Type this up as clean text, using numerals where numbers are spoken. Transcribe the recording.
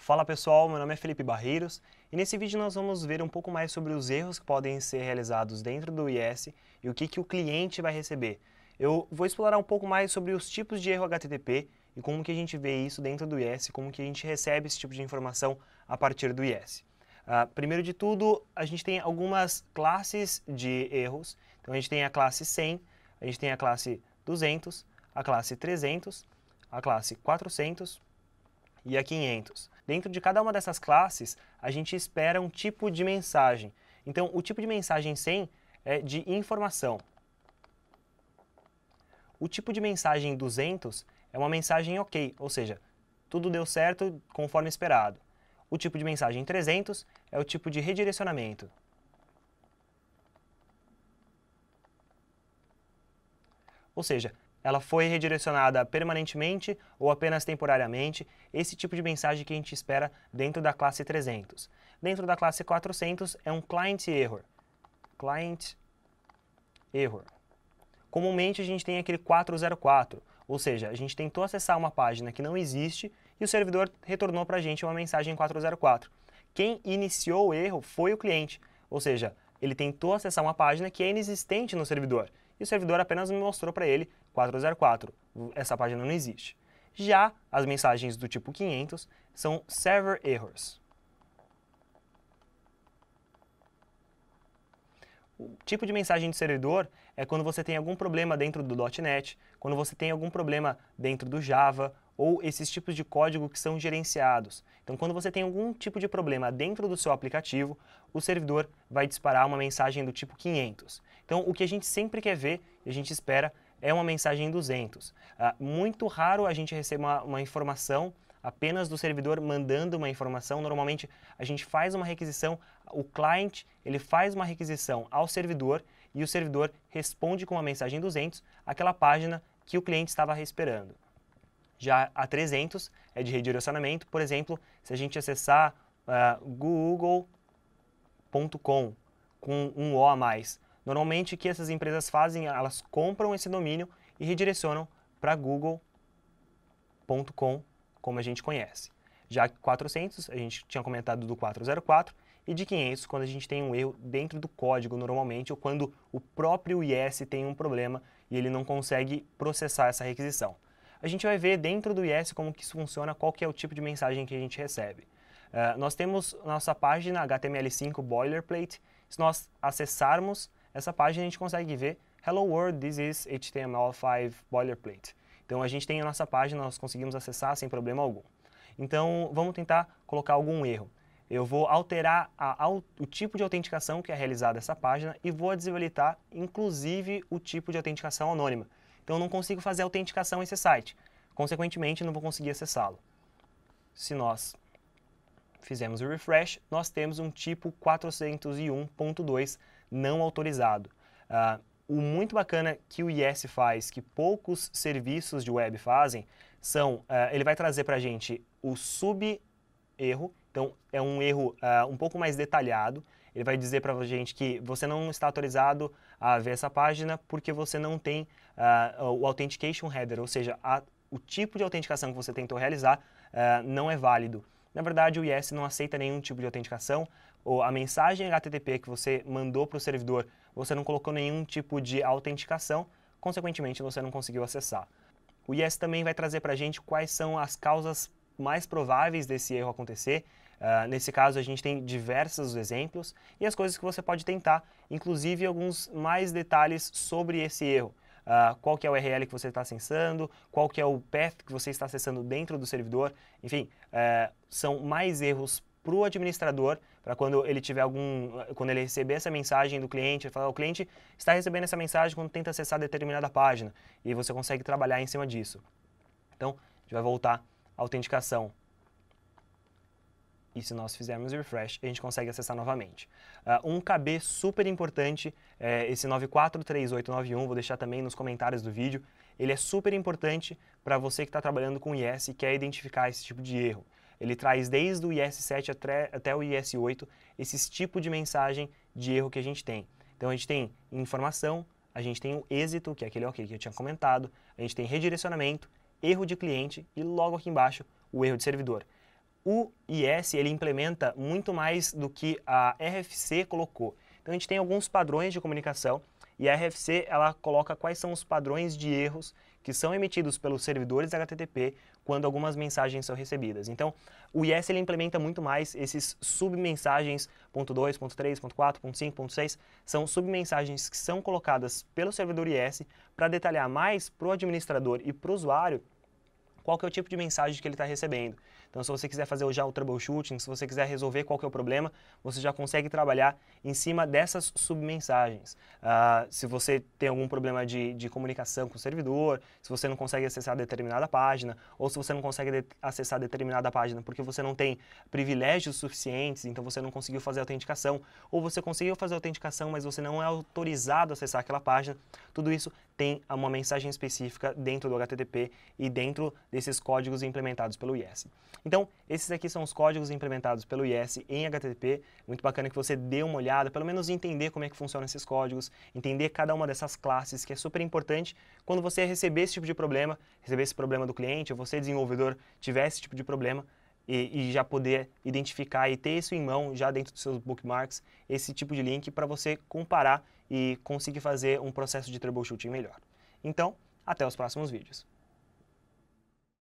Fala pessoal, meu nome é Felipe Barreiros e nesse vídeo nós vamos ver um pouco mais sobre os erros que podem ser realizados dentro do IS e o que o cliente vai receber. Eu vou explorar um pouco mais sobre os tipos de erro HTTP e como que a gente vê isso dentro do IS, como que a gente recebe esse tipo de informação a partir do IS. Primeiro de tudo, a gente tem algumas classes de erros. Então a gente tem a classe 100, a gente tem a classe 200, a classe 300, a classe 400 e a 500. Dentro de cada uma dessas classes, a gente espera um tipo de mensagem. Então, o tipo de mensagem 100 é de informação. O tipo de mensagem 200 é uma mensagem ok, ou seja, tudo deu certo conforme esperado. O tipo de mensagem 300 é o tipo de redirecionamento. Ou seja, ela foi redirecionada permanentemente ou apenas temporariamente, esse tipo de mensagem que a gente espera dentro da classe 300. Dentro da classe 400 é um client error. Client error. Comumente a gente tem aquele 404, ou seja, a gente tentou acessar uma página que não existe e o servidor retornou para a gente uma mensagem 404. Quem iniciou o erro foi o cliente, ou seja, ele tentou acessar uma página que é inexistente no servidor e o servidor apenas mostrou para ele 404, essa página não existe. Já as mensagens do tipo 500 são server errors. O tipo de mensagem de servidor é quando você tem algum problema dentro do .NET, quando você tem algum problema dentro do Java, ou esses tipos de código que são gerenciados. Então, quando você tem algum tipo de problema dentro do seu aplicativo, o servidor vai disparar uma mensagem do tipo 500. Então, o que a gente sempre quer ver e a gente espera é uma mensagem 200. Muito raro a gente receber uma informação apenas do servidor mandando uma informação. Normalmente a gente faz uma requisição, o client ele faz uma requisição ao servidor e o servidor responde com uma mensagem 200 aquela página que o cliente estava esperando. Já a 300 é de redirecionamento, por exemplo, se a gente acessar google.com com um O a mais. Normalmente o que essas empresas fazem, elas compram esse domínio e redirecionam para google.com, como a gente conhece. Já 400, a gente tinha comentado do 404, e de 500, quando a gente tem um erro dentro do código normalmente, ou quando o próprio IS tem um problema e ele não consegue processar essa requisição. A gente vai ver dentro do IS como que isso funciona, qual que é o tipo de mensagem que a gente recebe. Nós temos nossa página HTML5 Boilerplate. Se nós acessarmos essa página, a gente consegue ver Hello World, this is HTML5 Boilerplate. Então a gente tem a nossa página, nós conseguimos acessar sem problema algum. Então vamos tentar colocar algum erro. Eu vou alterar o tipo de autenticação que é realizada essa página e vou desabilitar inclusive o tipo de autenticação anônima. Então eu não consigo fazer autenticação nesse site, consequentemente não vou conseguir acessá-lo. Se nós fizermos o refresh, nós temos um tipo 401.2 não autorizado. O muito bacana que o IS faz, que poucos serviços de web fazem, ele vai trazer para a gente o sub-erro. Então, é um erro um pouco mais detalhado. Ele vai dizer para a gente que você não está autorizado a ver essa página porque você não tem o Authentication Header, ou seja, o tipo de autenticação que você tentou realizar não é válido. Na verdade, o IS não aceita nenhum tipo de autenticação, ou a mensagem HTTP que você mandou para o servidor, você não colocou nenhum tipo de autenticação, consequentemente você não conseguiu acessar. O IS também vai trazer para a gente quais são as causas mais prováveis desse erro acontecer. Nesse caso, a gente tem diversos exemplos e as coisas que você pode tentar, inclusive alguns mais detalhes sobre esse erro. Qual que é o URL que você está acessando, qual que é o path que você está acessando dentro do servidor. Enfim, são mais erros para o administrador, para quando ele tiver quando ele receber essa mensagem do cliente, ele falar, o cliente está recebendo essa mensagem quando tenta acessar determinada página, e você consegue trabalhar em cima disso. Então, a gente vai voltar à autenticação. E se nós fizermos refresh, a gente consegue acessar novamente. Um KB super importante, esse 943891, vou deixar também nos comentários do vídeo. Ele é super importante para você que está trabalhando com IS e quer identificar esse tipo de erro. Ele traz desde o IS7 até o IS8 esses tipos de mensagem de erro que a gente tem. Então a gente tem informação, a gente tem o êxito, que é aquele OK que eu tinha comentado, a gente tem redirecionamento, erro de cliente e logo aqui embaixo o erro de servidor. o IS ele implementa muito mais do que a RFC colocou. Então a gente tem alguns padrões de comunicação e a RFC ela coloca quais são os padrões de erros que são emitidos pelos servidores HTTP quando algumas mensagens são recebidas. Então, o IS ele implementa muito mais esses submensagens .2, .3, .4, .5, .6, são submensagens que são colocadas pelo servidor IS para detalhar mais para o administrador e para o usuário qual que é o tipo de mensagem que ele está recebendo. Então, se você quiser fazer já o troubleshooting, se você quiser resolver qual que é o problema, você já consegue trabalhar em cima dessas submensagens. Se você tem algum problema de comunicação com o servidor, se você não consegue acessar determinada página, ou se você não consegue acessar determinada página porque você não tem privilégios suficientes, então você não conseguiu fazer a autenticação, ou você conseguiu fazer a autenticação, mas você não é autorizado a acessar aquela página, tudo isso tem uma mensagem específica dentro do HTTP e dentro desses códigos implementados pelo IS. Então, esses aqui são os códigos implementados pelo IS em HTTP. Muito bacana que você dê uma olhada, pelo menos entender como é que funcionam esses códigos, entender cada uma dessas classes, que é super importante quando você receber esse tipo de problema, receber esse problema do cliente, ou você, desenvolvedor, tiver esse tipo de problema, e já poder identificar e ter isso em mão, já dentro dos seus bookmarks, esse tipo de link para você comparar e conseguir fazer um processo de troubleshooting melhor. Então, até os próximos vídeos.